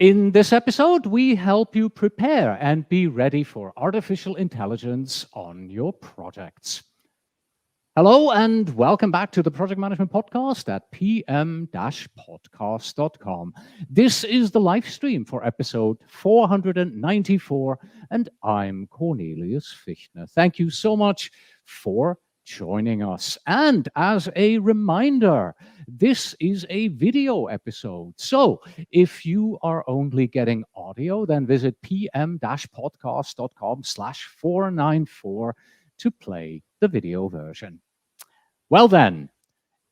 In this episode, we help you prepare and be ready for artificial intelligence on your projects. Hello, and welcome back to the Project Management Podcast at pm-podcast.com. This is the live stream for episode 494, and I'm Cornelius Fichtner. Thank you so much for joining us. And as a reminder, this is a video episode. So if you are only getting audio, then visit pm-podcast.com/494 to play the video version. Well then,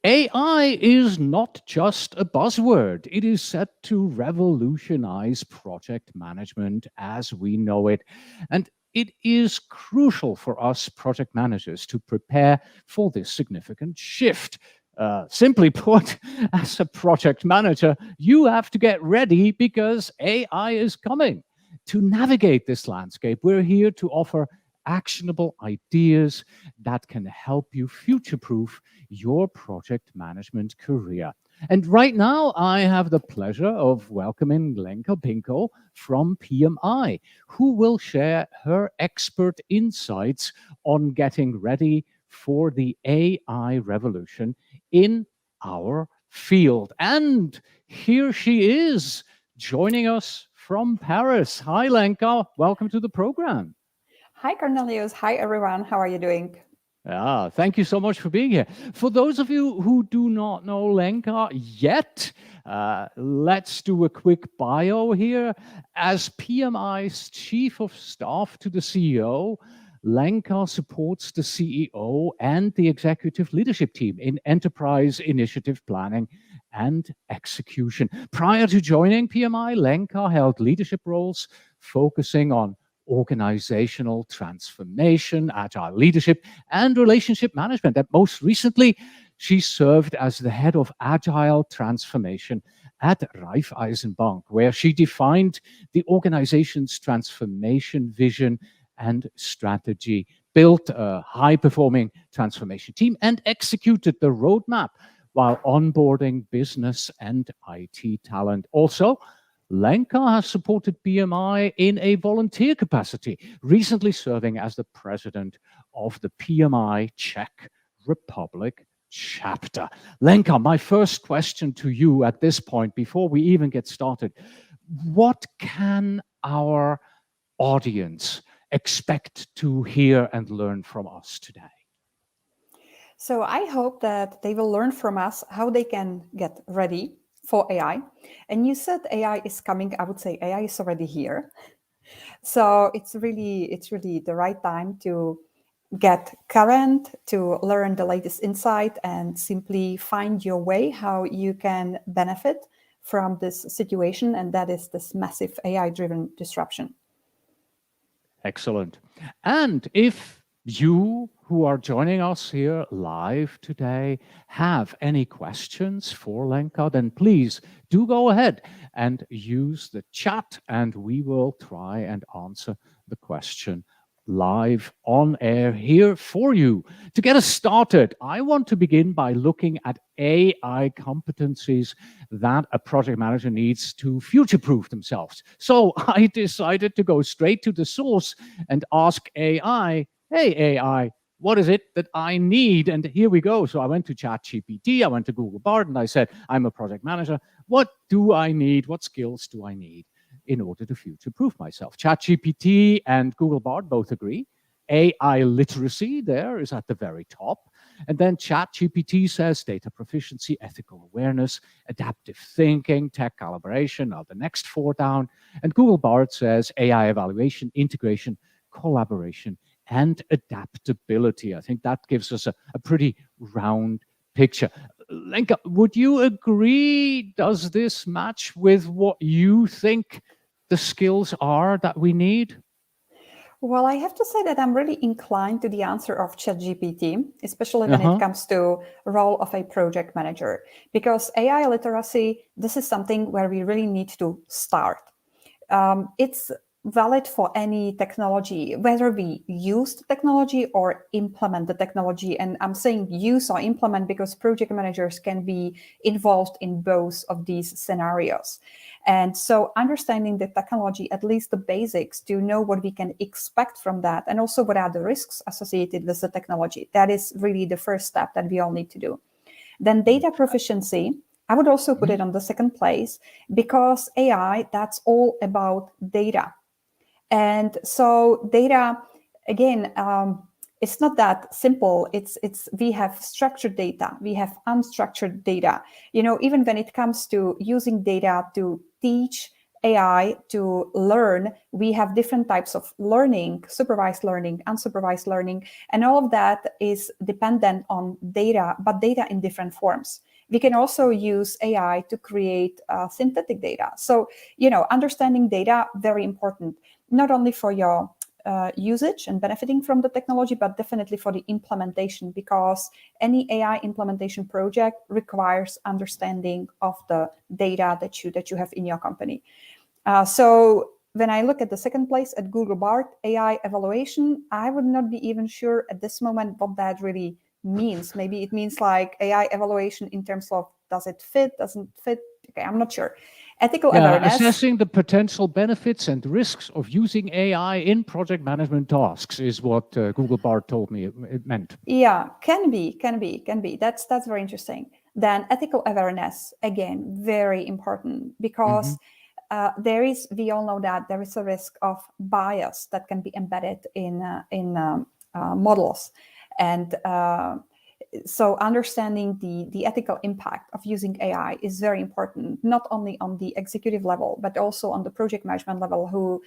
AI is not just a buzzword. It is set to revolutionize project management as we know it. And it is crucial for us project managers to prepare for this significant shift. Simply put, as a project manager, you have to get ready because AI is coming. To navigate this landscape, we're here to offer actionable ideas that can help you future-proof your project management career. And right now, I have the pleasure of welcoming Lenka Pincot from PMI, who will share her expert insights on getting ready for the AI revolution in our field. And here she is, joining us from Paris. Hi, Lenka. Welcome to the program. Hi, Cornelius. Hi, everyone. How are you doing? Thank you so much for being here. For those of you who do not know Lenka yet, let's do a quick bio here. As PMI's Chief of Staff to the CEO, Lenka supports the CEO and the executive leadership team in enterprise initiative planning and execution. Prior to joining PMI, Lenka held leadership roles focusing on organizational transformation, agile leadership, and relationship management. And most recently, she served as the head of agile transformation at Raiffeisen Bank, where she defined the organization's transformation vision and strategy, built a high-performing transformation team, and executed the roadmap while onboarding business and IT talent. Also, Lenka has supported PMI in a volunteer capacity, recently serving as the president of the PMI Czech Republic chapter. Lenka, my first question to you at this point, before we even get started, what can our audience expect to hear and learn from us today? So I hope that they will learn from us how they can get ready for AI. And you said AI is coming. I would say AI is already here. So it's really the right time to get current, to learn the latest insight, and simply find your way how you can benefit from this situation. And that is this massive AI-driven disruption. Excellent. And if you who are joining us here live today have any questions for Lenka, then please do go ahead and use the chat, and we will try and answer the question live on air here for you. To get us started, I want to begin by looking at AI competencies that a project manager needs to future-proof themselves. So I decided to go straight to the source and ask AI, hey AI, what is it that I need? And here we go. So I went to ChatGPT, I went to Google Bard, and I said, I'm a project manager. What do I need? What skills do I need in order to future-proof myself? ChatGPT and Google Bard both agree. AI literacy there is at the very top. And then ChatGPT says data proficiency, ethical awareness, adaptive thinking, tech calibration are the next four down. And Google Bard says AI evaluation, integration, collaboration, and adaptability. I think that gives us a pretty round picture. Lenka, would you agree? Does this match with what you think the skills are that we need? Well, I have to say that I'm really inclined to the answer of ChatGPT, especially when it comes to role of a project manager, because AI literacy, this is something where we really need to start. It's valid for any technology, whether we use the technology or implement the technology. And I'm saying use or implement because project managers can be involved in both of these scenarios. And so understanding the technology, at least the basics, to know what we can expect from that, and also what are the risks associated with the technology. That is really the first step that we all need to do. Then data proficiency, I would also put it on the second place, because AI, that's all about data. And so data, again, it's not that simple. It's we have structured data, we have unstructured data. Even when it comes to using data to teach AI to learn, we have different types of learning: supervised learning, unsupervised learning, and all of that is dependent on data, but data in different forms. We can also use AI to create synthetic data. So, understanding data, very important, not only for your usage and benefiting from the technology, but definitely for the implementation, because any AI implementation project requires understanding of the data that you have in your company. So when I look at the second place at Google Bard, AI evaluation, I would not be even sure at this moment what that really means. Maybe it means like AI evaluation in terms of does it fit, doesn't fit. Okay, I'm not sure. Ethical awareness. Assessing the potential benefits and risks of using AI in project management tasks is what Google Bard told me it meant. Yeah, can be. That's very interesting. Then ethical awareness, again, very important, because we all know that there is a risk of bias that can be embedded in models, and so understanding the ethical impact of using AI is very important, not only on the executive level, but also on the project management level,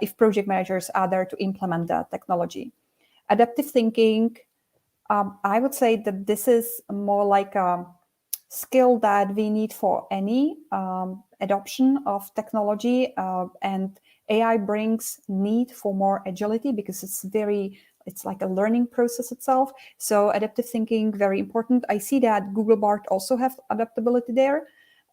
if project managers are there to implement the technology. Adaptive thinking, I would say that this is more like a skill that we need for any adoption of technology, and AI brings need for more agility, because it's like a learning process itself. So adaptive thinking, very important. I see that Google Bard also have adaptability there.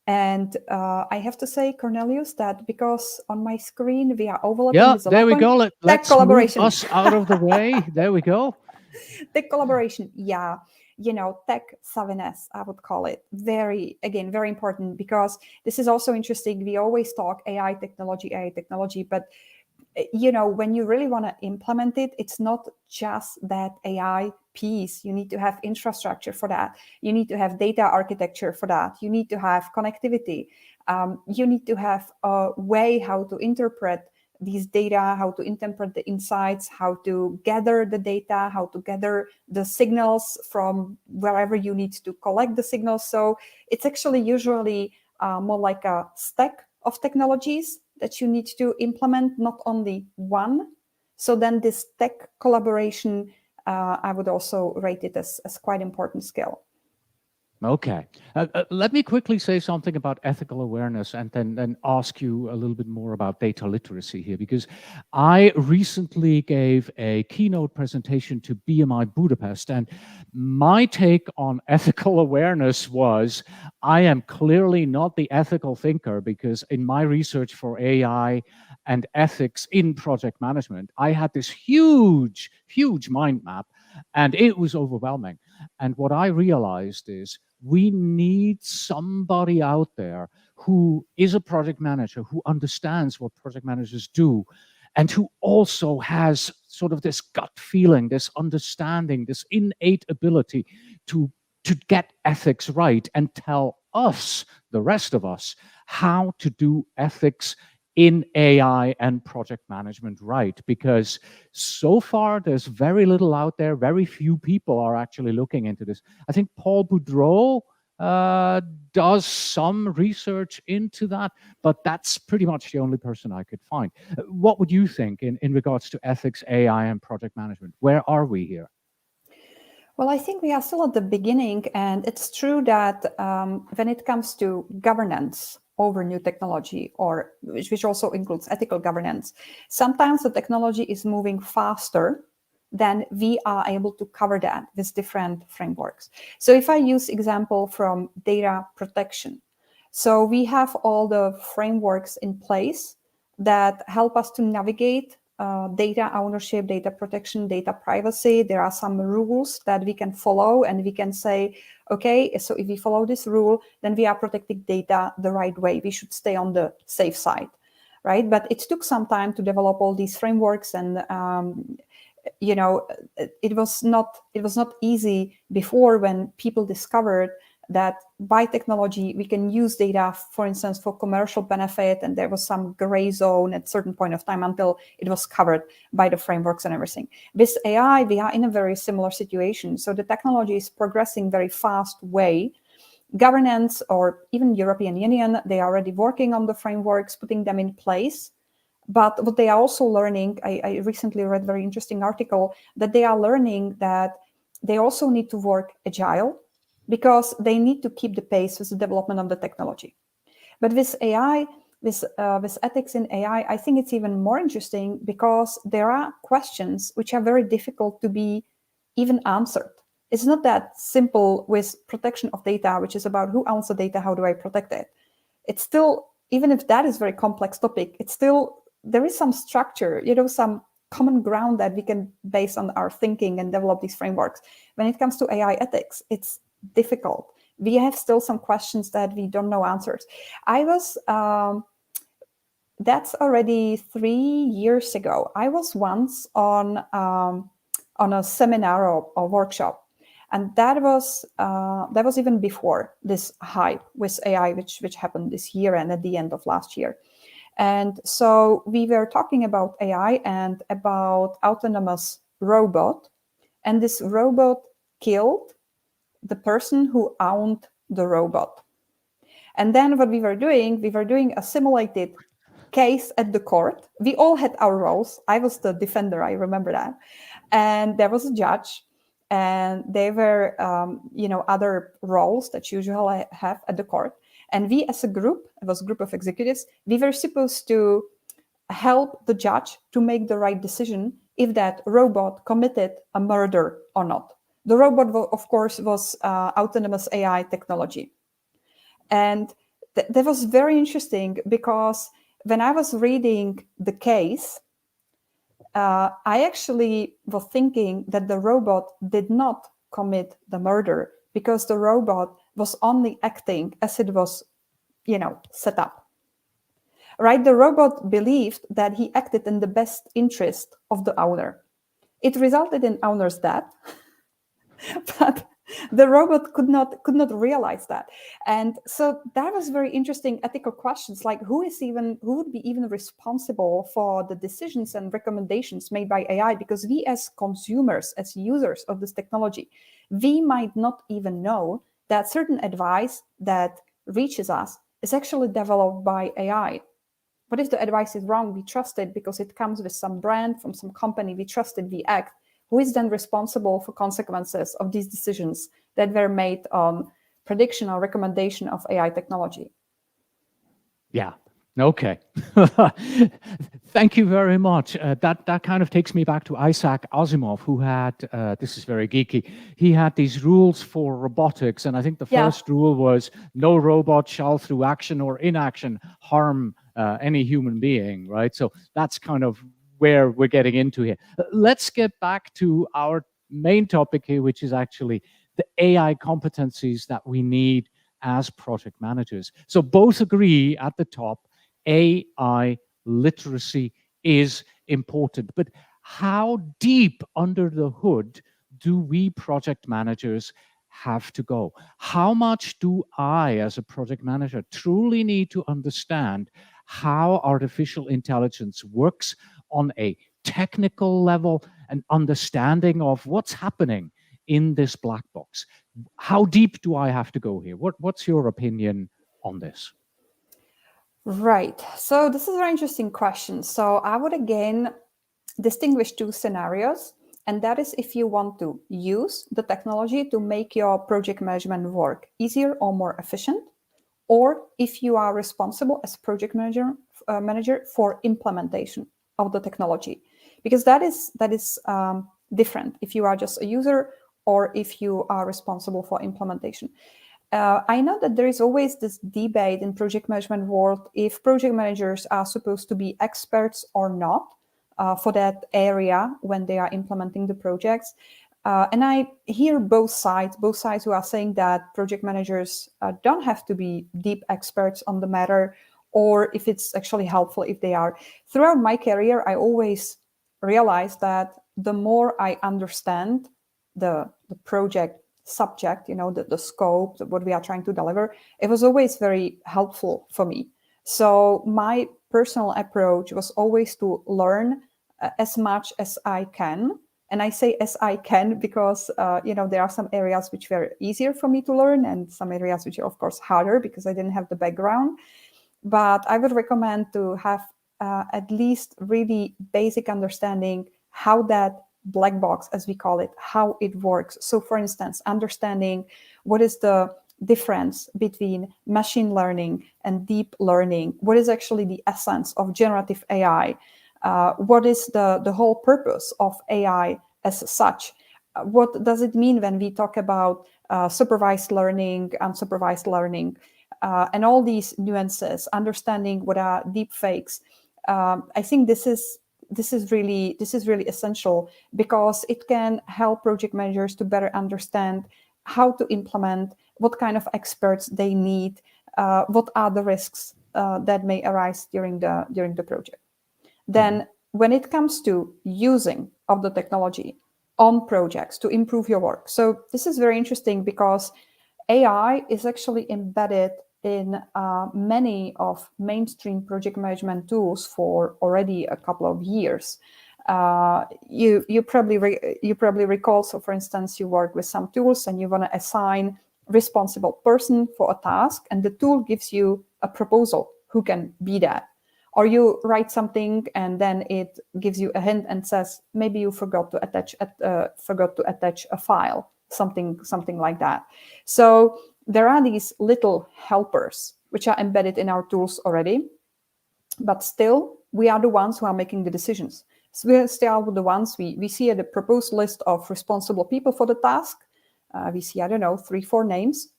And I have to say, Cornelius, that because on my screen we are overlapping with there we go. Let's collaboration. move us out of the way. There we go. Tech collaboration, yeah. Tech savviness, I would call it. Very important, because this is also interesting. We always talk AI technology, but when you really want to implement it, it's not just that AI piece. You need to have infrastructure for that. You need to have data architecture for that. You need to have connectivity. You need to have a way how to interpret these data, how to interpret the insights, how to gather the data, how to gather the signals from wherever you need to collect the signals. So it's actually usually more like a stack of technologies that you need to implement, not only one. So then this tech collaboration, I would also rate it as quite important skill. Okay. Let me quickly say something about ethical awareness, and then ask you a little bit more about data literacy here, because I recently gave a keynote presentation to PMI Budapest, and my take on ethical awareness was, I am clearly not the ethical thinker, because in my research for AI and ethics in project management, I had this huge mind map, and it was overwhelming. And what I realized is, we need somebody out there who is a project manager, who understands what project managers do, and who also has sort of this gut feeling, this understanding, this innate ability to get ethics right and tell us, the rest of us, how to do ethics in AI and project management right. Because so far there's very little out there, very few people are actually looking into this. I think Paul Boudreau does some research into that, but that's pretty much the only person I could find. What would you think in regards to ethics, AI, and project management? Where are we here? Well, I think we are still at the beginning, and it's true that when it comes to governance over new technology, or which also includes ethical governance, sometimes the technology is moving faster than we are able to cover that with different frameworks. So if I use example from data protection, so we have all the frameworks in place that help us to navigate data ownership, data protection, data privacy. There are some rules that we can follow, and we can say, okay, so if we follow this rule, then we are protecting data the right way. We should stay on the safe side, right? But it took some time to develop all these frameworks, and it was not easy before, when people discovered that by technology we can use data, for instance, for commercial benefit, and there was some gray zone at a certain point of time until it was covered by the frameworks and everything. With AI, we are in a very similar situation. So the technology is progressing very fast way. Governance, or even European Union, they are already working on the frameworks, putting them in place. But what they are also learning, I recently read a very interesting article, that they are learning that they also need to work agile, because they need to keep the pace with the development of the technology. But with AI, with ethics in AI, I think it's even more interesting, because there are questions which are very difficult to be even answered. It's not that simple with protection of data, which is about who owns the data, how do I protect it? It's still, even if that is a very complex topic, it's still, there is some structure, some common ground that we can base on our thinking and develop these frameworks. When it comes to AI ethics, it's difficult. We have still some questions that we don't know answers. That's already 3 years ago. I was once on a seminar or workshop, and that was even before this hype with AI, which happened this year and at the end of last year. And so we were talking about AI and about autonomous robot, and this robot killed the person who owned the robot. And then what we were doing a simulated case at the court. We all had our roles. I was the defender, I remember that. And there was a judge, and there were other roles that you usually have at the court. And we, as a group, it was a group of executives, we were supposed to help the judge to make the right decision if that robot committed a murder or not. The robot, of course, was autonomous AI technology. And that was very interesting, because when I was reading the case, I actually was thinking that the robot did not commit the murder, because the robot was only acting as it was, set up. Right? The robot believed that he acted in the best interest of the owner. It resulted in owner's death, but the robot could not realize that. And so that was very interesting ethical questions, like who would be even responsible for the decisions and recommendations made by AI? Because we, as consumers, as users of this technology, we might not even know that certain advice that reaches us is actually developed by AI. What if the advice is wrong? We trust it because it comes with some brand from some company. We trust it, we act. Who is then responsible for consequences of these decisions that were made on prediction or recommendation of AI technology? Yeah. Okay. Thank you very much. That kind of takes me back to Isaac Asimov, who had, this is very geeky, he had these rules for robotics. And I think the first rule was no robot shall through action or inaction harm any human being, right? So that's kind of where we're getting into here. Let's get back to our main topic here, which is actually the AI competencies that we need as project managers. So both agree at the top, AI literacy is important. But how deep under the hood do we project managers have to go? How much do I, as a project manager, truly need to understand how artificial intelligence works on a technical level, and understanding of what's happening in this black box? How deep do I have to go here? What's your opinion on this? Right. So this is a very interesting question. So I would again distinguish two scenarios. And that is if you want to use the technology to make your project management work easier or more efficient, or if you are responsible as project manager for implementation of the technology, because that is different if you are just a user or if you are responsible for implementation. I know that there is always this debate in project management world if project managers are supposed to be experts or not for that area when they are implementing the projects. And I hear both sides who are saying that project managers don't have to be deep experts on the matter, or if it's actually helpful if they are. Throughout my career, I always realized that the more I understand the project subject, the scope, what we are trying to deliver, it was always very helpful for me. So my personal approach was always to learn as much as I can. And I say as I can because, there are some areas which were easier for me to learn and some areas which are, of course, harder because I didn't have the background. But I would recommend to have at least really basic understanding how that black box, as we call it, how it works. So for instance, understanding what is the difference between machine learning and deep learning, what is actually the essence of generative AI, what is the whole purpose of AI as such, what does it mean when we talk about supervised learning, unsupervised learning, and all these nuances, understanding what are deep fakes. I think this is really essential because it can help project managers to better understand how to implement, what kind of experts they need, what are the risks that may arise during the project. Then when it comes to using of the technology on projects to improve your work. So this is very interesting because AI is actually embedded in many of mainstream project management tools for already a couple of years. You probably recall. So, for instance, you work with some tools and you want to assign responsible person for a task, and the tool gives you a proposal who can be that. Or you write something and then it gives you a hint and says maybe you forgot to attach a file, something like that. So there are these little helpers which are embedded in our tools already, but still we are the ones who are making the decisions. So we are still the ones, we see the proposed list of responsible people for the task. We see, 3-4 names,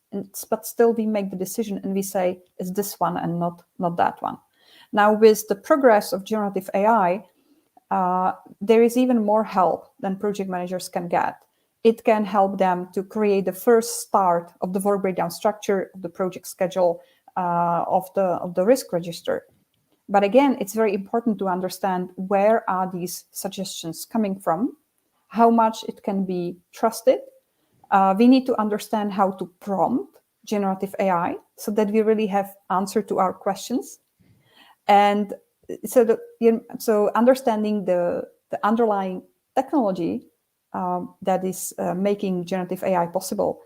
but still we make the decision and we say, it's this one and not that one. Now, with the progress of generative AI, there is even more help than project managers can get. It can help them to create the first start of the work breakdown structure, of the project schedule, of the risk register. But again, it's very important to understand where are these suggestions coming from, how much it can be trusted. We need to understand how to prompt generative AI so that we really have answer to our questions. And so understanding the underlying technology that is making generative AI possible,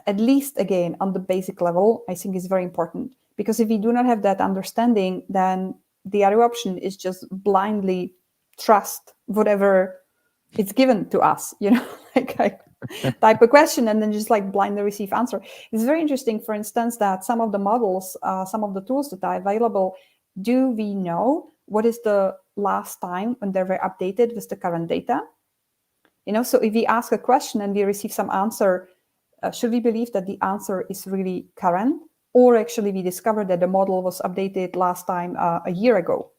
at least again on the basic level, I think is very important. Because if we do not have that understanding, then the other option is just blindly trust whatever it's given to us, like I type a question and then just like blindly receive answer. It's very interesting, for instance, that some of the models, some of the tools that are available, do we know what is the last time when they were updated with the current data? So if we ask a question and we receive some answer, should we believe that the answer is really current? Or actually we discovered that the model was updated last time a year ago?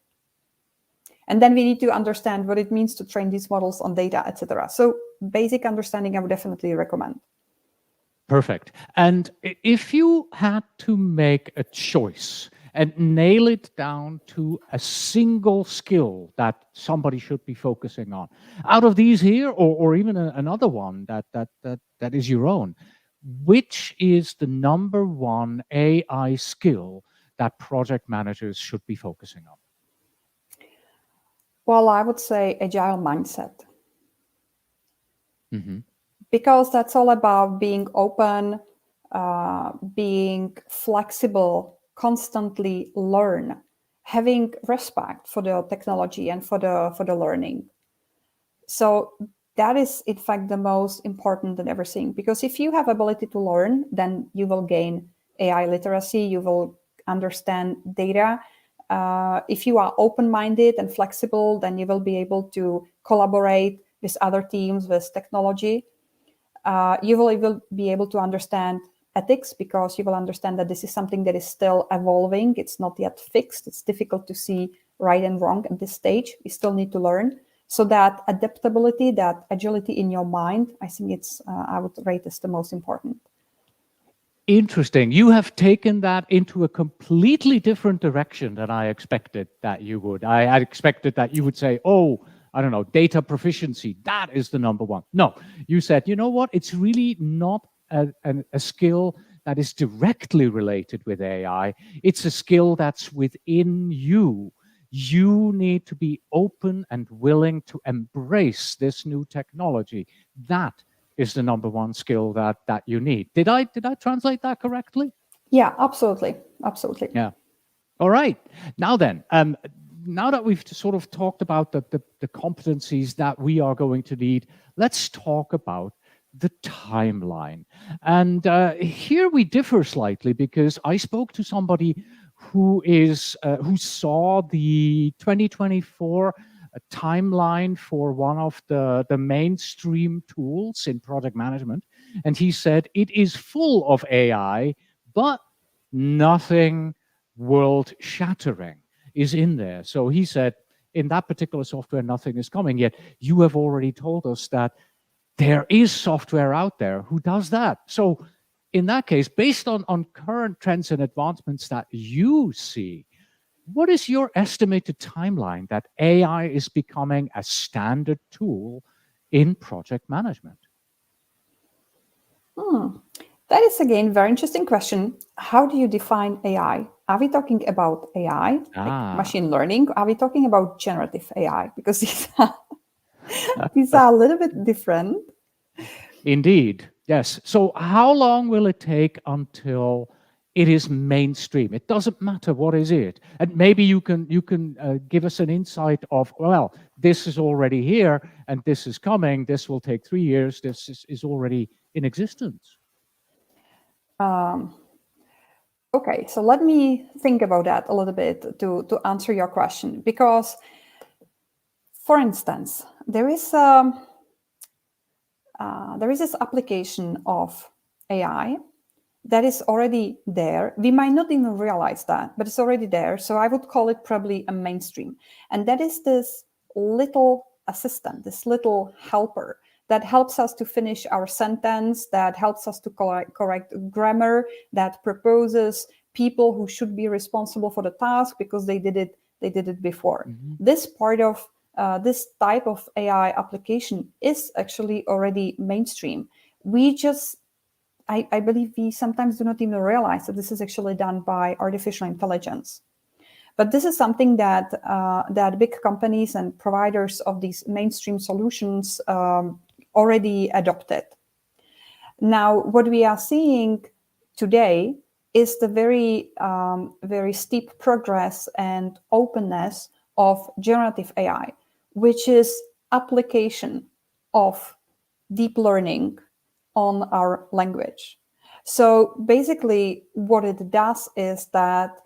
And then we need to understand what it means to train these models on data, etc. So basic understanding I would definitely recommend. Perfect. And if you had to make a choice and nail it down to a single skill that somebody should be focusing on, out of these here, or even another one that is your own, which is the number one AI skill that project managers should be focusing on? Well, I would say agile mindset. Mm-hmm. Because that's all about being open, being flexible, constantly learn, having respect for the technology and for the learning. So that is, in fact, the most important than everything. Because if you have ability to learn, then you will gain AI literacy, you will understand data. If you are open-minded and flexible, then you will be able to collaborate with other teams, with technology. You will be able to understand ethics, because you will understand that this is something that is still evolving. It's not yet fixed. It's difficult to see right and wrong at this stage. We still need to learn. So that adaptability, that agility in your mind, I think it's, I would rate as the most important. Interesting. You have taken that into a completely different direction than I expected that you would. I expected that you would say, oh, I don't know, data proficiency, that is the number one. No, you said, you know what? It's really not a skill that is directly related with AI. It's a skill that's within you. You need to be open and willing to embrace this new technology. That is the number one skill that you need. Did I translate that correctly? Yeah, absolutely. Absolutely. Yeah. All right. Now then, now that we've sort of talked about the competencies that we are going to need, let's talk about the timeline. And here we differ slightly, because I spoke to somebody who saw the 2024 timeline for one of the mainstream tools in project management. And he said it is full of AI, but nothing world-shattering is in there. So he said, in that particular software, nothing is coming. Yet you have already told us that there is software out there who does that. So in that case, based on current trends and advancements that you see, what is your estimated timeline that AI is becoming a standard tool in project management? That is, again, very interesting question. How do you define AI? Are we talking about AI, like machine learning? Are we talking about generative AI? Because these are a little bit different. Indeed, yes. So how long will it take until it is mainstream? It doesn't matter what is it. And maybe you can give us an insight of, well, this is already here and this is coming. This will take 3 years. This is already in existence. Okay, so let me think about that a little bit to answer your question. Because, for instance, there is this application of AI that is already there. We might not even realize that, but it's already there. So I would call it probably a mainstream. And that is this little assistant, this little helper that helps us to finish our sentence, that helps us to correct grammar, that proposes people who should be responsible for the task because they did it before. This part of this type of AI application is actually already mainstream. We just, I believe we sometimes do not even realize that this is actually done by artificial intelligence. But this is something that that big companies and providers of these mainstream solutions already adopted. Now, what we are seeing today is the very steep progress and openness of generative AI, which is application of deep learning on our language. So basically what it does is that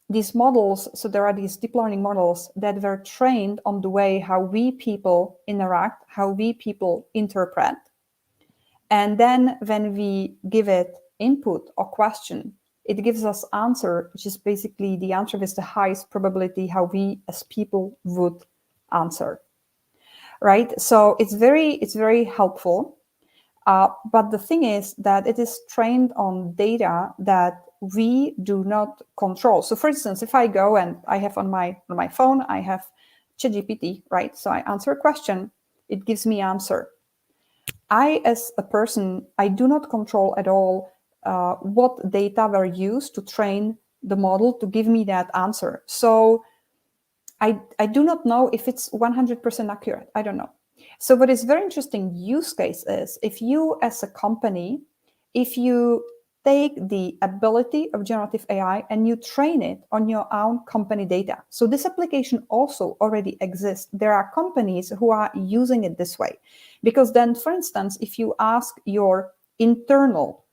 these models, so there are these deep learning models that were trained on the way how we people interact, how we people interpret. And then when we give it input or question, it gives us answer, which is basically the answer with the highest probability how we as people would answer. Right? So it's very helpful. But the thing is that it is trained on data that we do not control. So for instance, if I go and I have on my phone, I have ChatGPT, right? So I answer a question, it gives me answer. I, as a person, I do not control at all what data were used to train the model to give me that answer. So I do not know if it's 100% accurate. I don't know. So what is very interesting use case is if you as a company, if you take the ability of generative AI and you train it on your own company data. So this application also already exists. There are companies who are using it this way. Because then, for instance, if you ask your internal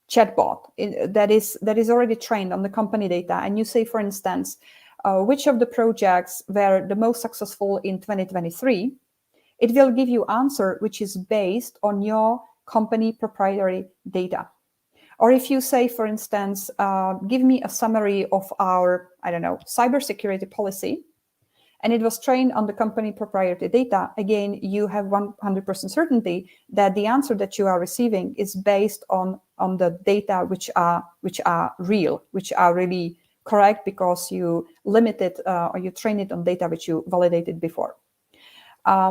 chatbot that is already trained on the company data, and you say, for instance, which of the projects were the most successful in 2023, it will give you answer which is based on your company proprietary data. Or if you say, for instance, give me a summary of our, I don't know, cybersecurity policy, and it was trained on the company proprietary data, again, you have 100% certainty that the answer that you are receiving is based on the data which are real, which are really correct because you limit it or you train it on data which you validated before.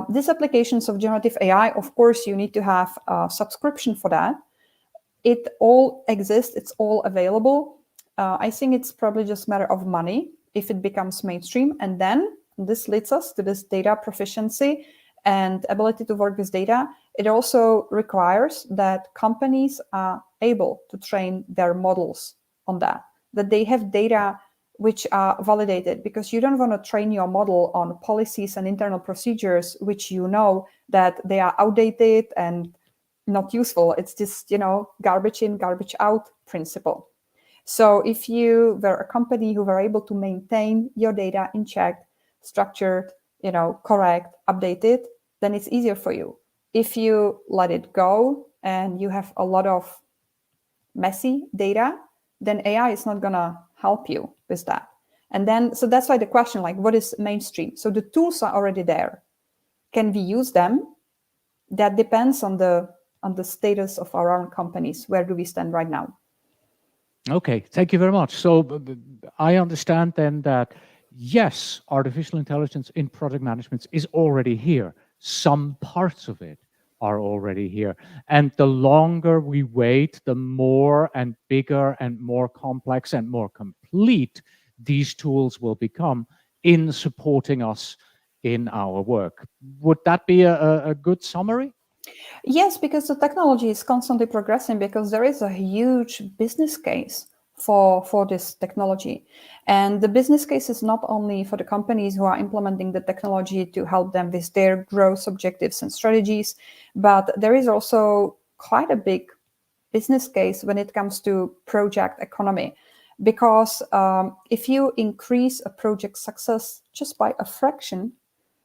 These applications of generative AI, of course, you need to have a subscription for that. It all exists, it's all available. I think it's probably just a matter of money if it becomes mainstream. And then this leads us to this data proficiency and ability to work with data. It also requires that companies are able to train their models on that they have data which are validated, because you don't want to train your model on policies and internal procedures which you know that they are outdated and not useful. It's just, garbage in, garbage out principle. So if you were a company who were able to maintain your data in check, structured, correct, updated, then it's easier for you. If you let it go and you have a lot of messy data, then AI is not gonna help you with that. And then, so that's why the question, like, what is mainstream? So the tools are already there. Can we use them? That depends on the status of our own companies. Where do we stand right now? Okay, thank you very much. So I understand then that, yes, artificial intelligence in project management is already here. Some parts of it are already here. And the longer we wait, the more and bigger and more complex and more complete these tools will become in supporting us in our work. Would that be a good summary? Yes, because the technology is constantly progressing, because there is a huge business case for this technology. And the business case is not only for the companies who are implementing the technology to help them with their growth objectives and strategies, but there is also quite a big business case when it comes to project economy. Because if you increase a project success just by a fraction,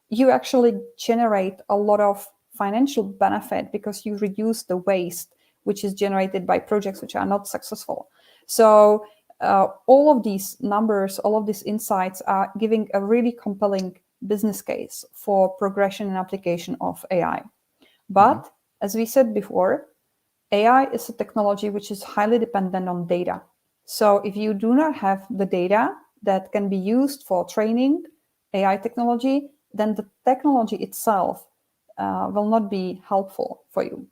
you actually generate a lot of financial benefit, because you reduce the waste which is generated by projects which are not successful. So all of these numbers, all of these insights are giving a really compelling business case for progression and application of AI. But as we said before, AI is a technology which is highly dependent on data. So if you do not have the data that can be used for training AI technology, then the technology itself will not be helpful for you.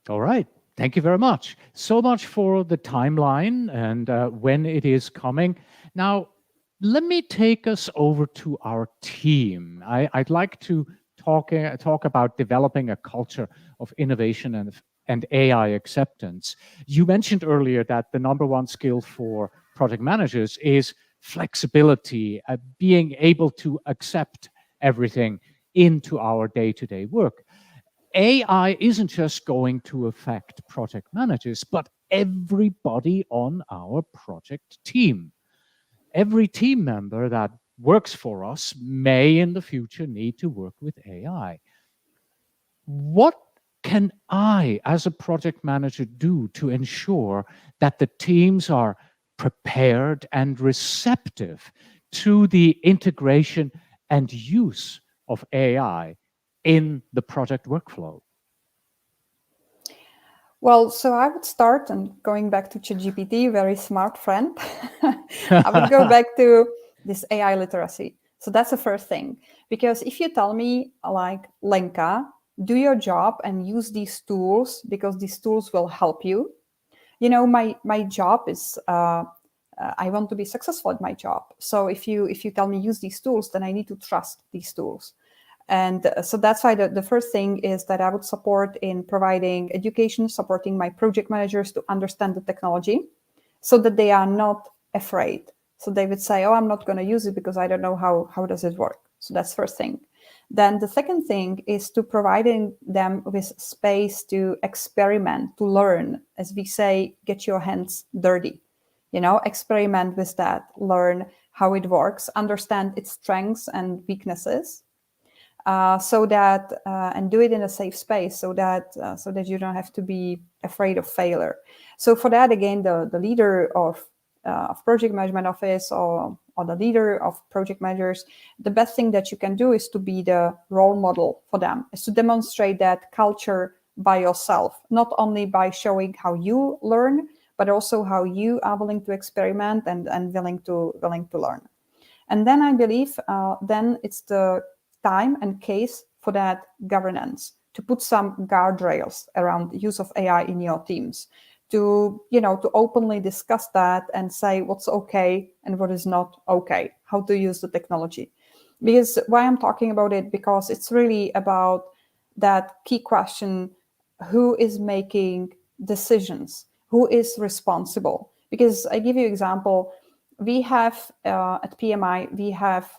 All right. Thank you very much. So much for the timeline and when it is coming. Now, let me take us over to our team. I'd like to talk about developing a culture of innovation and AI acceptance. You mentioned earlier that the number one skill for project managers is flexibility, being able to accept everything into our day-to-day work. AI isn't just going to affect project managers, but everybody on our project team. Every team member that works for us may in the future need to work with AI. What can I, as a project manager, do to ensure that the teams are prepared and receptive to the integration and use of AI in the project workflow? Well, so I would start, and going back to ChatGPT, very smart friend, I would go back to this AI literacy. So that's the first thing. Because if you tell me, like, Lenka, do your job and use these tools because these tools will help you. My job is, I want to be successful at my job. So if you tell me use these tools, then I need to trust these tools. And so that's why the first thing is that I would support in providing education, supporting my project managers to understand the technology so that they are not afraid. So they would say, oh, I'm not going to use it because I don't know how does it work. So that's first thing. Then the second thing is to providing them with space to experiment, to learn. As we say, get your hands dirty, experiment with that, learn how it works, understand its strengths and weaknesses. so that and do it in a safe space, so that you don't have to be afraid of failure. So for that, again, the leader of project management office or the leader of project managers, the best thing that you can do is to be the role model for them, is to demonstrate that culture by yourself, not only by showing how you learn, but also how you are willing to experiment and willing to learn. And then I believe then it's the time and case for that governance, to put some guardrails around the use of AI in your teams, to openly discuss that and say what's okay and what is not okay, how to use the technology. Because why I'm talking about it, because it's really about that key question: who is making decisions? Who is responsible? Because I give you an example. We have at PMI, we have,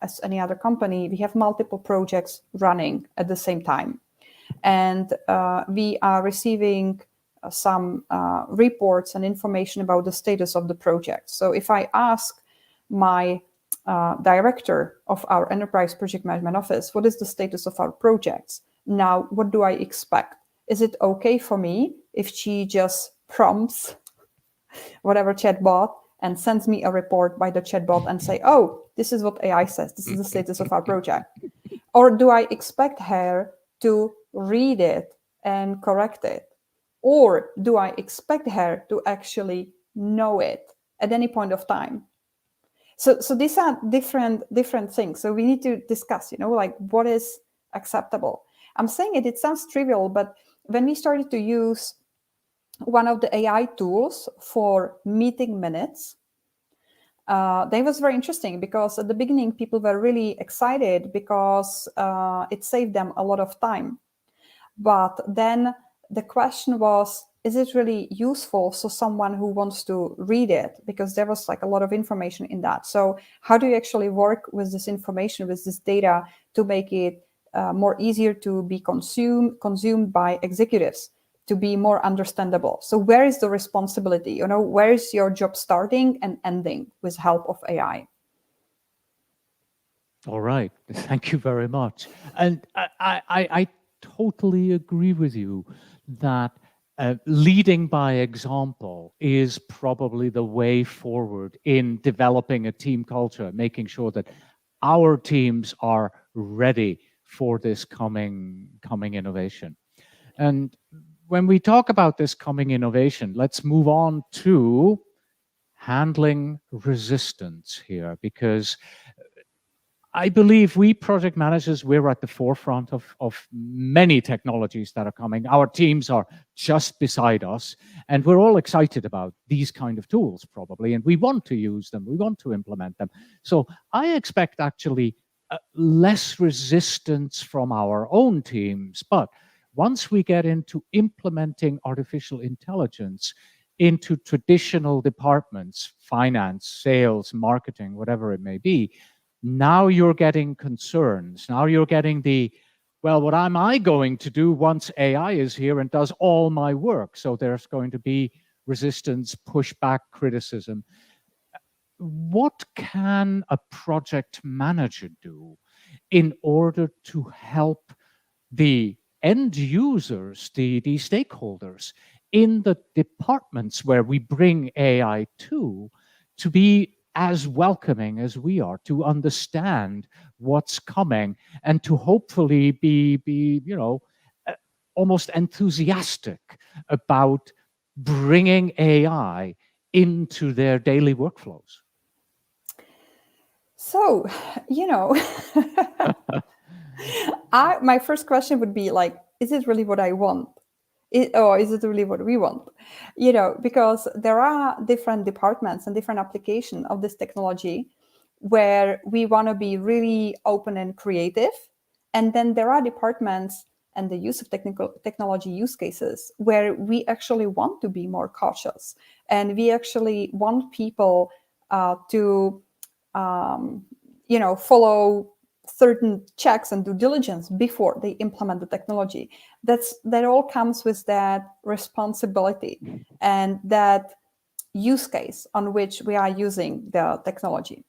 as any other company, we have multiple projects running at the same time. And we are receiving some reports and information about the status of the project. So if I ask my director of our enterprise project management office, what is the status of our projects? Now, what do I expect? Is it okay for me if she just prompts whatever chatbot and sends me a report by the chatbot and say, oh, this is what AI says, this is the status of our project? Or do I expect her to read it and correct it? Or do I expect her to actually know it at any point of time? So these are different things. So we need to discuss, like, what is acceptable. I'm saying it sounds trivial, but when we started to use one of the AI tools for meeting minutes, that was very interesting, because at the beginning people were really excited because it saved them a lot of time. But then the question was, is it really useful for someone who wants to read it? Because there was like a lot of information in that. So how do you actually work with this information, with this data, to make it more easier to be consumed by executives, to be more understandable? So where is the responsibility? Where is your job starting and ending with help of AI? All right. Thank you very much. And I totally agree with you that leading by example is probably the way forward in developing a team culture, making sure that our teams are ready for this coming innovation. And when we talk about this coming innovation, let's move on to handling resistance here, because I believe we project managers, we're at the forefront of many technologies that are coming. Our teams are just beside us, and we're all excited about these kind of tools probably, and we want to use them, we want to implement them. So I expect actually less resistance from our own teams, but once we get into implementing artificial intelligence into traditional departments, finance, sales, marketing, whatever it may be, now you're getting concerns. Now you're getting well, what am I going to do once AI is here and does all my work? So there's going to be resistance, pushback, criticism. What can a project manager do in order to help the end users, the stakeholders in the departments where we bring AI to be as welcoming as we are, to understand what's coming, and to hopefully be almost enthusiastic about bringing AI into their daily workflows? So, my first question would be like, is it really what I want? Or is it really what we want? Because there are different departments and different applications of this technology where we want to be really open and creative. And then there are departments and the use of technology use cases where we actually want to be more cautious. And we actually want people to follow certain checks and due diligence before they implement the technology. That all comes with that responsibility and that use case on which we are using the technology.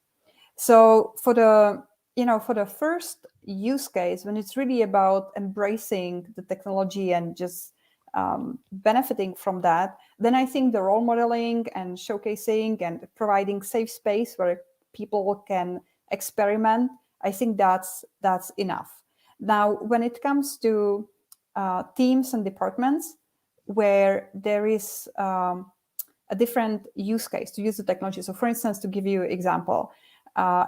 So for the for the first use case, when it's really about embracing the technology and just benefiting from that, then I think the role modeling and showcasing and providing safe space where people can experiment, I think that's enough. Now, when it comes to teams and departments where there is a different use case to use the technology. So for instance, to give you an example,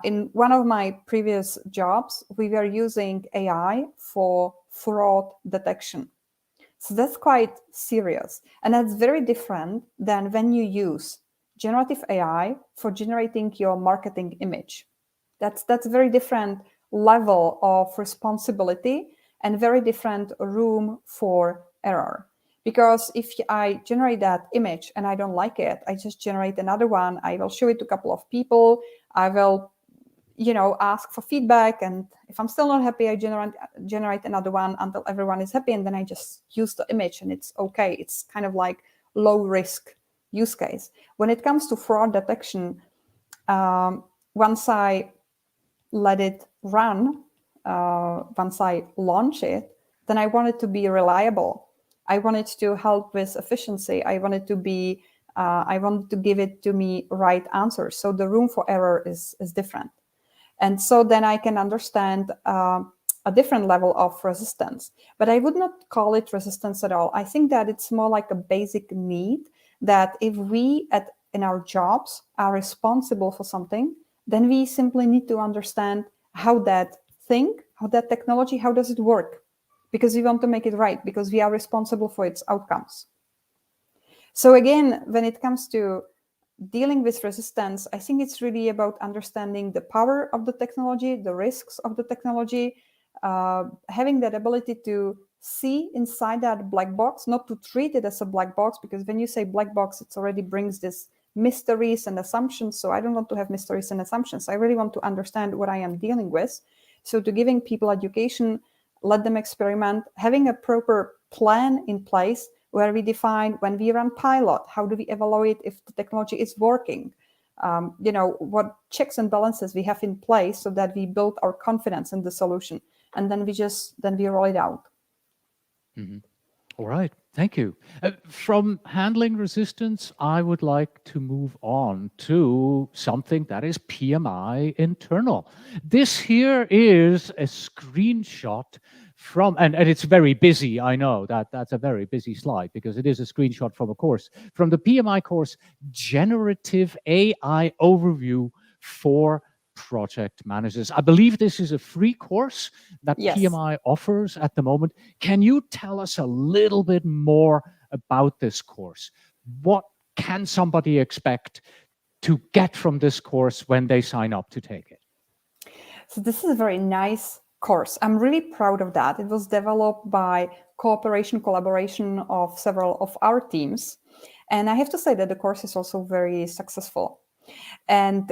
in one of my previous jobs, we were using AI for fraud detection. So that's quite serious. And that's very different than when you use generative AI for generating your marketing image. That's a very different level of responsibility and very different room for error. Because if I generate that image and I don't like it, I just generate another one. I will show it to a couple of people. I will, ask for feedback. And if I'm still not happy, I generate another one until everyone is happy. And then I just use the image and it's okay. It's kind of like low risk use case. When it comes to fraud detection, once I let it run, once I launch it, then I want it to be reliable. I want it to help with efficiency. I want it to be, I want to give it to me right answers. So the room for error is different. And so then I can understand a different level of resistance. But I would not call it resistance at all. I think that it's more like a basic need that if we in our jobs are responsible for something, then we simply need to understand how that technology, how does it work? Because we want to make it right, because we are responsible for its outcomes. So again, when it comes to dealing with resistance, I think it's really about understanding the power of the technology, the risks of the technology, having that ability to see inside that black box, not to treat it as a black box, because when you say black box, it already brings this mysteries and assumptions. So I don't want to have mysteries and assumptions. I really want to understand what I am dealing with. So to giving people education, let them experiment, having a proper plan in place where we define when we run pilot, how do we evaluate if the technology is working? What checks and balances we have in place so that we build our confidence in the solution. And then we roll it out. Mm-hmm. All right, thank you. From handling resistance, I would like to move on to something that is PMI internal. This here is a screenshot from, and it's very busy, I know that's a very busy slide because it is a screenshot from a course, from the PMI course, Generative AI Overview for Project Managers. I believe this is a free course that Yes. PMI offers at the moment. Can you tell us a little bit more about this course? What can somebody expect to get from this course when they sign up to take it? So this is a very nice course. I'm really proud of that. It was developed by collaboration of several of our teams. And I have to say that the course is also very successful. And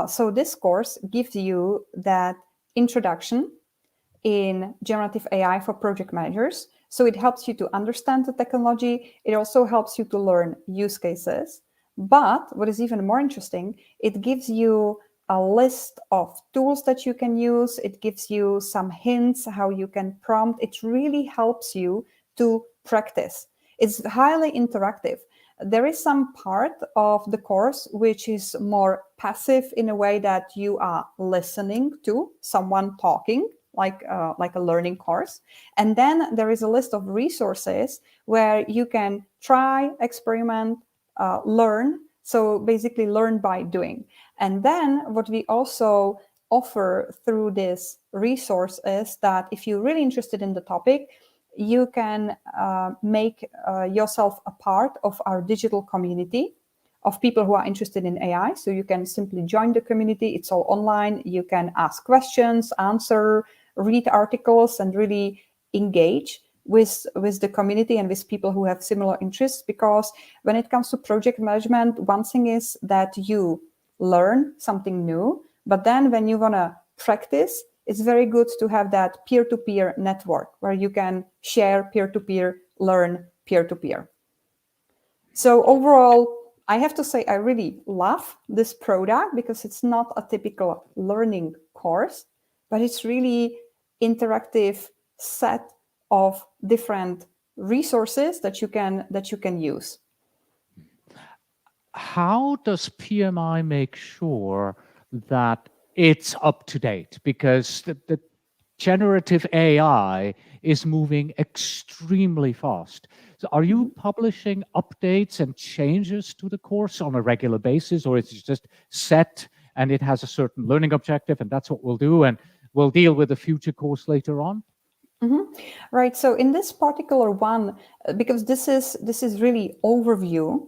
so this course gives you that introduction in generative AI for project managers. So it helps you to understand the technology. It also helps you to learn use cases. But what is even more interesting, it gives you a list of tools that you can use. It gives you some hints how you can prompt. It really helps you to practice. It's highly interactive. There is some part of the course which is more passive in a way that you are listening to someone talking, like a learning course. And then there is a list of resources where you can try, experiment, learn. So basically learn by doing. And then what we also offer through this resource is that if you're really interested in the topic, you can make yourself a part of our digital community of people who are interested in AI. So you can simply join the community. It's all online. You can ask questions, answer, read articles, and really engage with the community and with people who have similar interests. Because when it comes to project management, one thing is that you learn something new, but then when you want to practice, it's very good to have that peer-to-peer network where you can share peer-to-peer, learn peer-to-peer. So overall, I have to say I really love this product because it's not a typical learning course, but it's really interactive set of different resources that you can use. How does PMI make sure that it's up to date? Because the generative AI is moving extremely fast. So are you publishing updates and changes to the course on a regular basis, or is it just set and it has a certain learning objective and that's what we'll do and we'll deal with the future course later on? Right. So in this particular one, because this is really overview,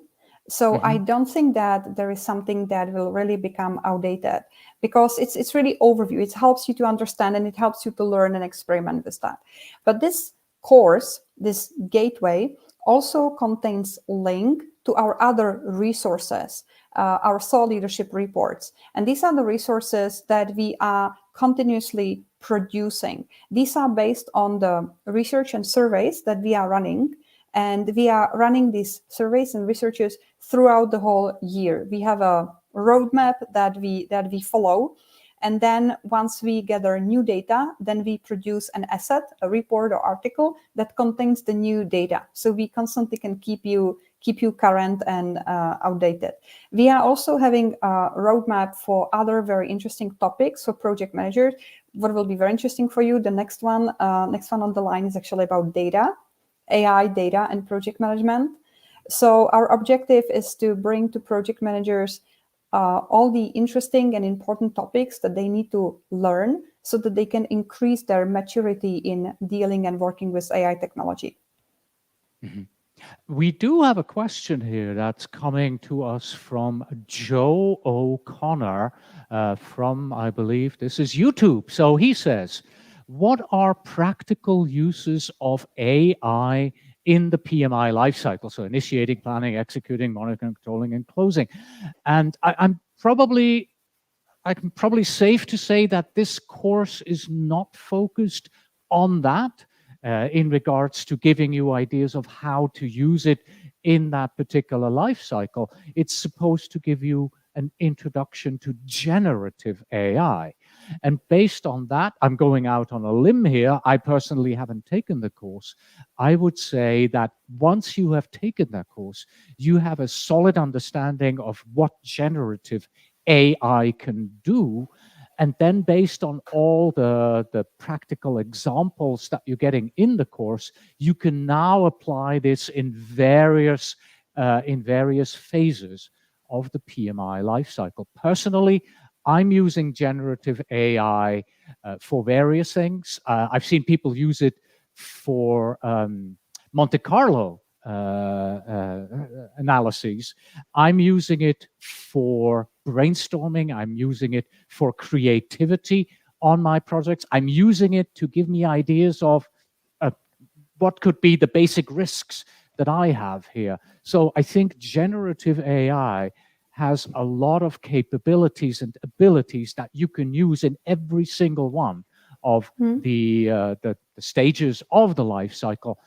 so I don't think that there is something that will really become outdated, because it's really overview. It helps you to understand and it helps you to learn and experiment with that. But this course, this gateway, also contains link to our other resources, our thought leadership reports. And these are the resources that we are continuously producing. These are based on the research and surveys that we are running. And we are running these surveys and researches throughout the whole year. We have a roadmap that we follow. And then once we gather new data, then we produce an asset, a report or article that contains the new data. So we constantly can keep you current and outdated. We are also having a roadmap for other very interesting topics for project managers. What will be very interesting for you, the next one on the line is actually about data, AI, data, and project management. So our objective is to bring to project managers all the interesting and important topics that they need to learn so that they can increase their maturity in dealing and working with AI technology. We do have a question here that's coming to us from Joe O'Connor from, I believe, this is YouTube. So he says, what are practical uses of AI in the PMI lifecycle? So initiating, planning, executing, monitoring, controlling, and closing. And I'm probably safe to say that this course is not focused on that in regards to giving you ideas of how to use it in that particular life cycle. It's supposed to give you an introduction to generative AI. And based on that, I'm going out on a limb here. I personally haven't taken the course. I would say that once you have taken that course, you have a solid understanding of what generative AI can do. And then based on all the practical examples that you're getting in the course, you can now apply this in various phases of the PMI lifecycle. Personally, I'm using generative AI for various things. I've seen people use it for Monte Carlo analyses. I'm using it for brainstorming. I'm using it for creativity on my projects. I'm using it to give me ideas of what could be the basic risks that I have here. So I think generative AI has a lot of capabilities and abilities that you can use in every single one of the stages of the life cycle.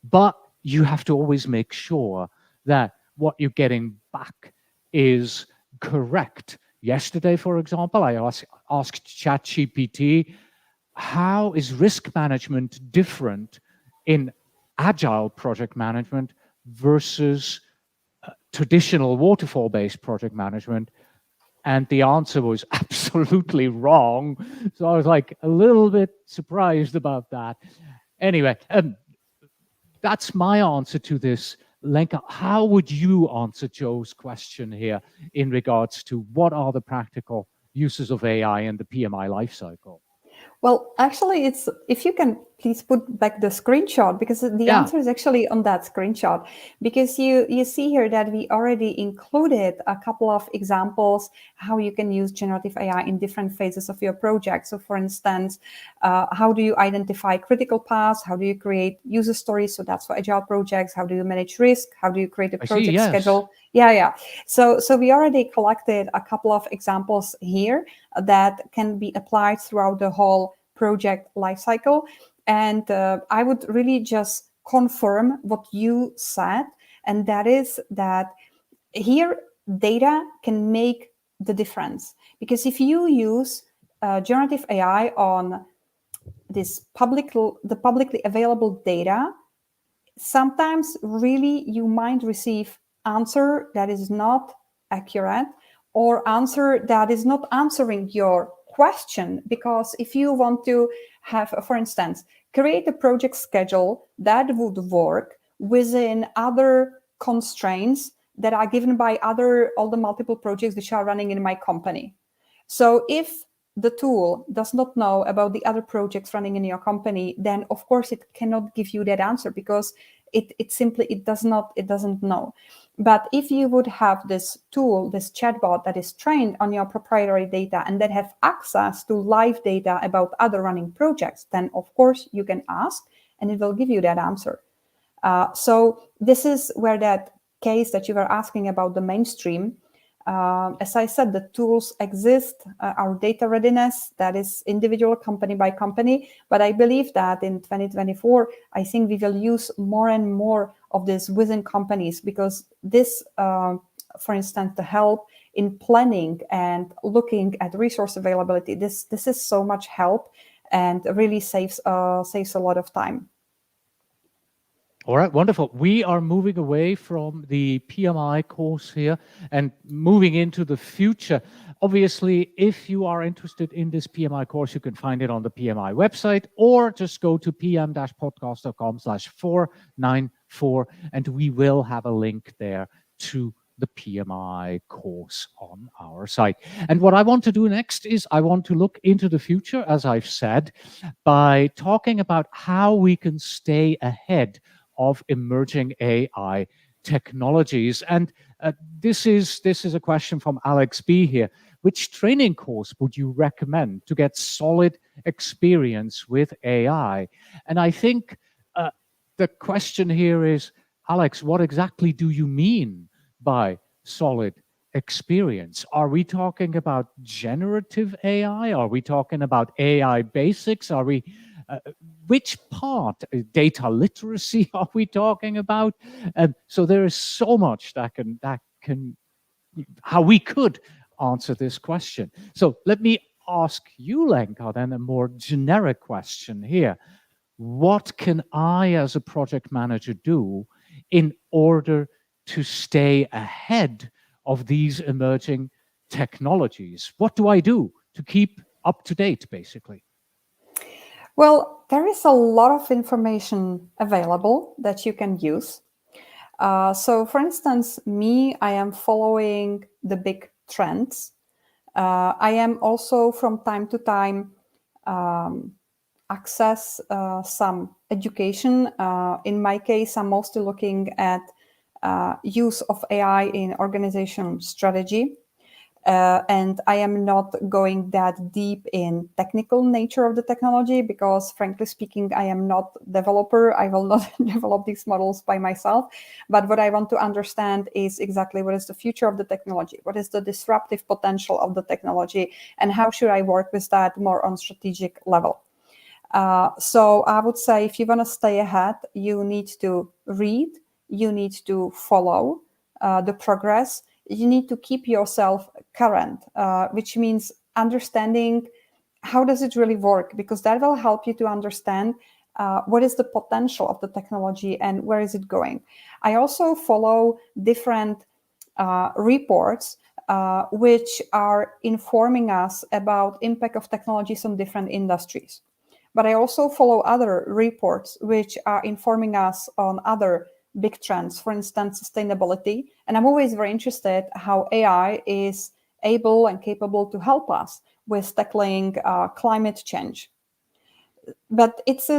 But you have to always make sure that what you're getting back is correct. Yesterday, for example, I asked ChatGPT, how is risk management different in agile project management versus traditional waterfall-based project management? And the answer was absolutely wrong. So I was like a little bit surprised about that. Anyway, that's my answer to this. Lenka, how would you answer Joe's question here in regards to what are the practical uses of AI in the PMI lifecycle? Well, actually, it's, if you can please put back the screenshot, because the answer is actually on that screenshot, because you see here that we already included a couple of examples how you can use generative AI in different phases of your project. So for instance, how do you identify critical paths? How do you create user stories? So that's for agile projects. How do you manage risk? How do you create a project schedule? Yeah. So we already collected a couple of examples here that can be applied throughout the whole project lifecycle. And I would really just confirm what you said, and that is that here data can make the difference. Because if you use generative AI on the publicly available data, sometimes really you might receive answer that is not accurate, or answer that is not answering your question. Because if you want to have, for instance, create a project schedule that would work within other constraints that are given by all the multiple projects which are running in my company. So if the tool does not know about the other projects running in your company, then of course it cannot give you that answer, because it doesn't know. But if you would have this tool, this chatbot that is trained on your proprietary data and that have access to live data about other running projects, then of course you can ask and it will give you that answer. So this is where that case that you were asking about the mainstream, as I said, the tools exist, our data readiness, that is individual company by company. But I believe that in 2024, I think we will use more and more of this within companies, because this, for instance, the help in planning and looking at resource availability, this is so much help and really saves a lot of time. All right, wonderful. We are moving away from the PMI course here and moving into the future. Obviously, if you are interested in this PMI course, you can find it on the PMI website, or just go to pm-podcast.com/494, and we will have a link there to the PMI course on our site. And what I want to do next is I want to look into the future, as I've said, by talking about how we can stay ahead of emerging AI technologies. And this is a question from Alex B here. Which training course would you recommend to get solid experience with AI? And I think the question here is, Alex, what exactly do you mean by solid experience? Are we talking about generative AI? Are we talking about AI basics? Are we which part, data literacy, are we talking about? So there is so much that can how we could answer this question. So let me ask you, Lenka, then a more generic question here. What can I, as a project manager, do in order to stay ahead of these emerging technologies? What do I do to keep up to date, basically? Well, there is a lot of information available that you can use. So, for instance, I am following the big trends. I am also from time to time access some education. In my case, I'm mostly looking at use of AI in organization strategy. And I am not going that deep in technical nature of the technology, because frankly speaking, I am not a developer. I will not develop these models by myself. But what I want to understand is exactly what is the future of the technology, what is the disruptive potential of the technology, and how should I work with that more on strategic level. So I would say, if you want to stay ahead, you need to read, you need to follow the progress. You need to keep yourself current, which means understanding how does it really work, because that will help you to understand what is the potential of the technology and where is it going. I also follow different reports which are informing us about impact of technologies on different industries. But I also follow other reports which are informing us on other big trends, for instance, sustainability. And I'm always very interested how AI is able and capable to help us with tackling climate change. But it's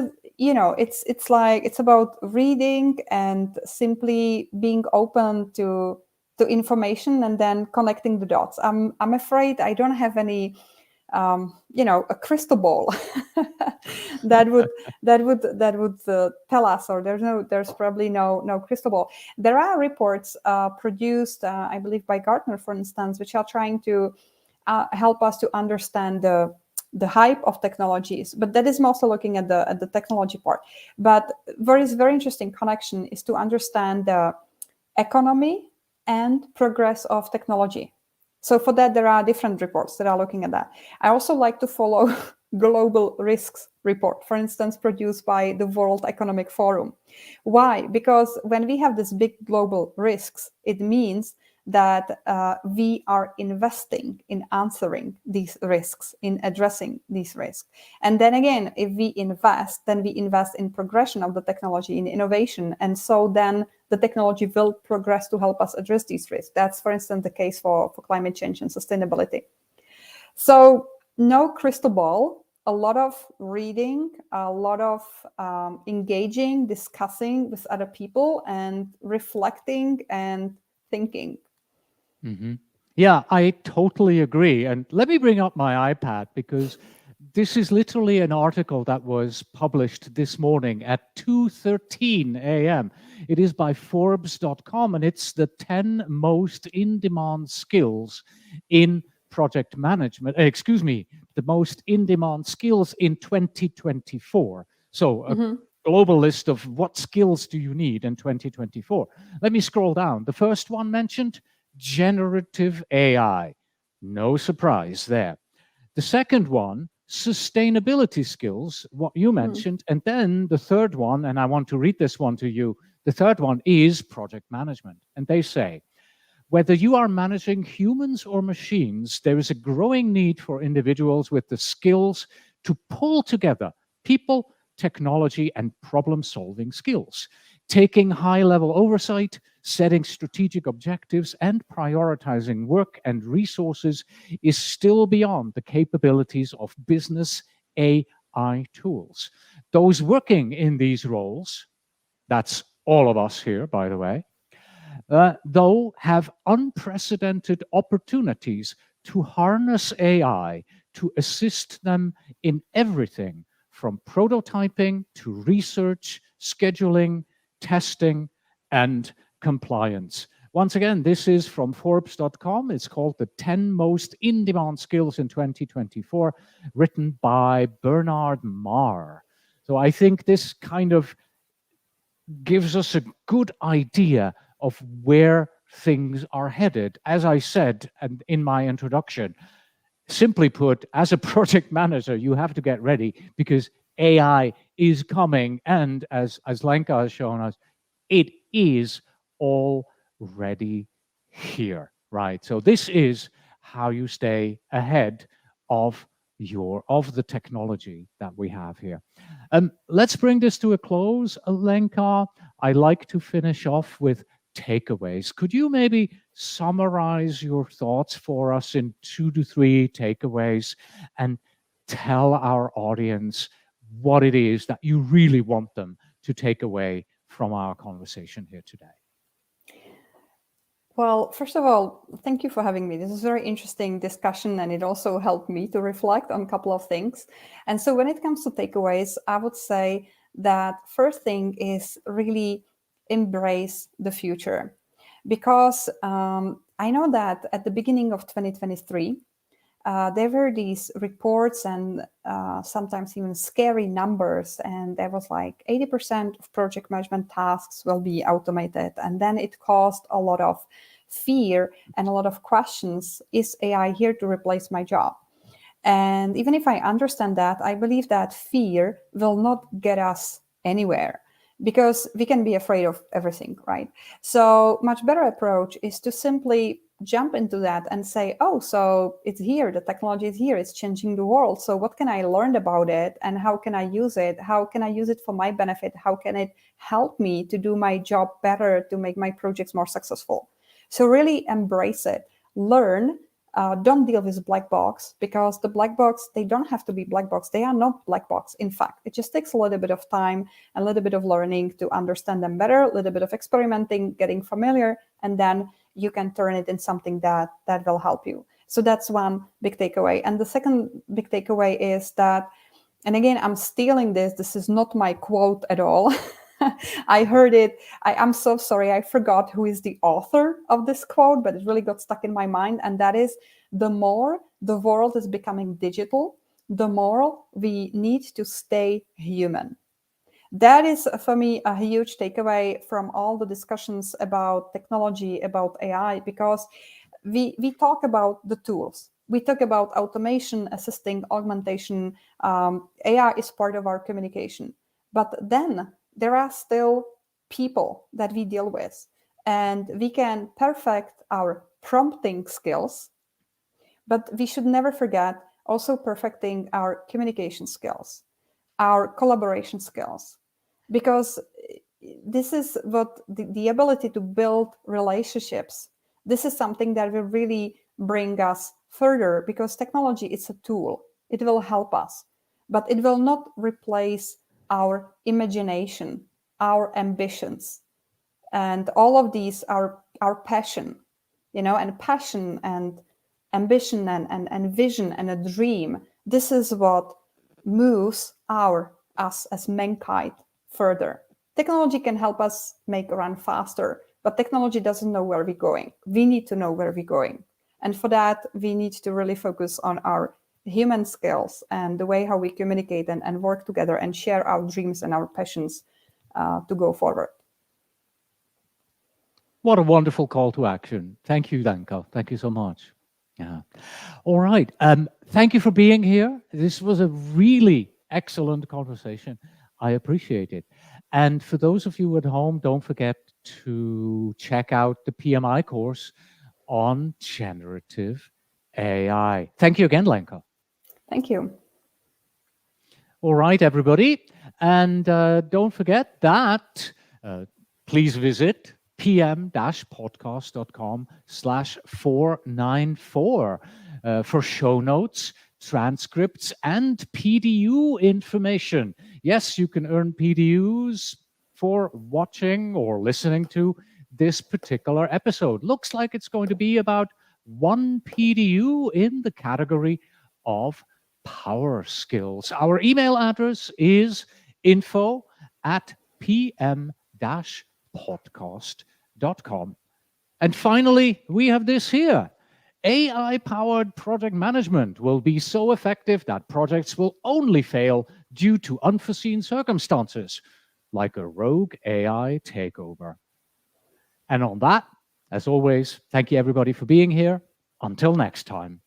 about reading and simply being open to information and then connecting the dots. I'm afraid I don't have any a crystal ball that would tell us, or there's probably no crystal ball. There are reports produced, I believe, by Gartner, for instance, which are trying to help us to understand the hype of technologies, but that is mostly looking at the technology part. But very interesting connection is to understand the economy and progress of technology. So for that, there are different reports that are looking at that. I also like to follow global risks report, for instance, produced by the World Economic Forum. Why? Because when we have these big global risks, it means that we are investing in answering these risks, in addressing these risks. And then again, if we invest, then we invest in progression of the technology, in innovation. And so then the technology will progress to help us address these risks. That's, for instance, the case for climate change and sustainability. So no crystal ball, a lot of reading, a lot of engaging, discussing with other people, and reflecting and thinking. Mm-hmm. Yeah, I totally agree. And let me bring up my iPad because this is literally an article that was published this morning at 2:13 a.m. It is by Forbes.com, and it's the 10 most in-demand skills in project management. Excuse me, the most in-demand skills in 2024. So a global list of what skills do you need in 2024. Let me scroll down. The first one mentioned, generative AI. No surprise there. The second one, sustainability skills, what you mentioned. And then the third one, and I want to read this one to you, the third one is project management. And they say, whether you are managing humans or machines, there is a growing need for individuals with the skills to pull together people, technology, and problem-solving skills. Taking high-level oversight, setting strategic objectives, and prioritizing work and resources is still beyond the capabilities of business AI tools. Those working in these roles, that's all of us here, by the way, though have unprecedented opportunities to harness AI to assist them in everything from prototyping to research, scheduling, testing, and compliance. Once again, this is from Forbes.com. It's called The 10 Most In-Demand Skills in 2024, written by Bernard Marr. So I think this kind of gives us a good idea of where things are headed. As I said and in my introduction, simply put, as a project manager, you have to get ready because AI is coming. And as Lenka has shown us, it is already here, right? So this is how you stay ahead of the technology that we have here. Let's bring this to a close, Lenka. I like to finish off with takeaways. Could you maybe summarize your thoughts for us in 2 to 3 takeaways and tell our audience what it is that you really want them to take away from our conversation here today? Well, first of all, thank you for having me. This is a very interesting discussion, and it also helped me to reflect on a couple of things. And so when it comes to takeaways, I would say that first thing is really embrace the future. Because I know that at the beginning of 2023, there were these reports and sometimes even scary numbers. And there was like 80% of project management tasks will be automated. And then it caused a lot of fear and a lot of questions. Is AI here to replace my job? And even if I understand that, I believe that fear will not get us anywhere because we can be afraid of everything, right? So much better approach is to simply jump into that and say, oh, so it's here, the technology is here, it's changing the world. So what can I learn about it and how can I use it? How can I use it for my benefit? How can it help me to do my job better, to make my projects more successful? So really embrace it, learn. Don't deal with black box because the black box, they don't have to be black box. They are not black box. In fact, it just takes a little bit of time, a little bit of learning to understand them better, a little bit of experimenting, getting familiar, and then you can turn it in something that will help you. So that's one big takeaway. And the second big takeaway is that, and again, I'm stealing this. This is not my quote at all. I heard it. I'm so sorry. I forgot who is the author of this quote, but it really got stuck in my mind. And that is, the more the world is becoming digital, the more we need to stay human. That is, for me, a huge takeaway from all the discussions about technology, about AI, because we talk about the tools. We talk about automation, assisting, augmentation. AI is part of our communication. But then there are still people that we deal with. And we can perfect our prompting skills, but we should never forget also perfecting our communication skills, our collaboration skills, because this is what the ability to build relationships. This is something that will really bring us further, because technology is a tool. It will help us, but it will not replace our imagination, our ambitions, and all of these are our passion, and passion and ambition and vision and a dream. This is what moves us as mankind further. Technology can help us run faster, but technology doesn't know where we're going. We need to know where we're going. And for that, we need to really focus on our human skills and the way how we communicate and work together and share our dreams and our passions to go forward. What a wonderful call to action. Thank you, Lenka. Thank you so much. Yeah. All right. Thank you for being here. This was a really excellent conversation. I appreciate it. And for those of you at home, don't forget to check out the PMI course on generative AI. Thank you again, Lenka. Thank you. All right, everybody. And don't forget that please visit pm-podcast.com/494 for show notes, transcripts, and PDU information. Yes, you can earn PDUs for watching or listening to this particular episode. Looks like it's going to be about 1 PDU in the category of power skills. Our email address is info@pm-podcast.com. And finally, we have this here. AI-powered project management will be so effective that projects will only fail due to unforeseen circumstances, like a rogue AI takeover. And on that, as always, thank you everybody for being here. Until next time.